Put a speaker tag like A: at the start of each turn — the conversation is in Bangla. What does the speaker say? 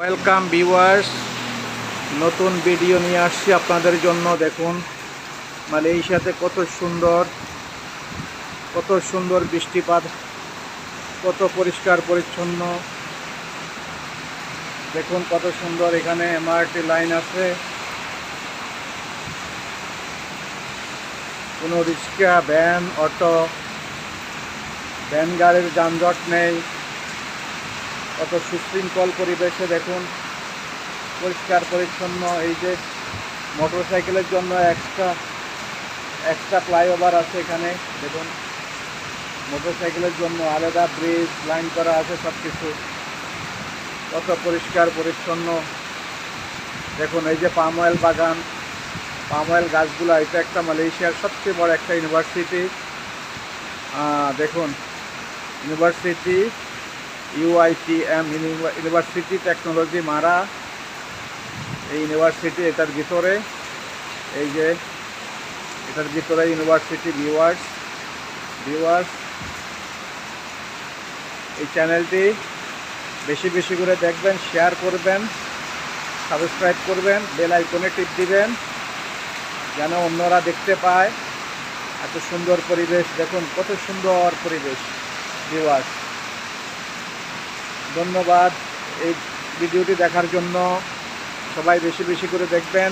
A: ওয়েলকাম ভিউয়ার্স, নতুন ভিডিও নিয়ে আসছি আপনাদের জন্য। দেখুন মালয়েশিয়াতে কত সুন্দর বৃষ্টিপাত, কত পরিষ্কার পরিচ্ছন্ন। দেখুন কত সুন্দর, এখানে এমআরটি লাইন আছে, কোনো রিক্সা, ভ্যান, অটো, ভ্যান গাড়ির যানজট নেই। কত সুশৃঙ্খল পরিবেশে দেখুন, পরিষ্কার পরিচ্ছন্ন। এই যে মোটরসাইকেলের জন্য এক্সট্রা ফ্লাইওভার আছে এখানে। দেখুন মোটরসাইকেলের জন্য আলাদা ব্রিজ লাইন করা আছে, সব কিছু কত পরিষ্কার পরিচ্ছন্ন। দেখুন এই যে পাম অয়েল বাগান, পাম অয়েল গাছগুলো। এটা একটা মালয়েশিয়ার সবচেয়ে বড় একটা ইউনিভার্সিটি। দেখুন ইউনিভার্সিটি UITM, ইউনিভার্সিটি টেকনোলজি মারা। এই ইউনিভার্সিটি এটার ভিতরে, এই যে এটার ভিতরে ইউনিভার্সিটি। ভিউয়ার্স এই চ্যানেলটি বেশি বেশি করে দেখবেন, শেয়ার করবেন, সাবস্ক্রাইব করবেন, বেল আইকনে টিপ দিবেন যেন অন্যরা দেখতে পায়। এত সুন্দর পরিবেশ, দেখুন কত সুন্দর পরিবেশ। ভিউয়ার্স ধন্যবাদ এই ভিডিওটি দেখার জন্য। সবাই বেশি বেশি করে দেখবেন।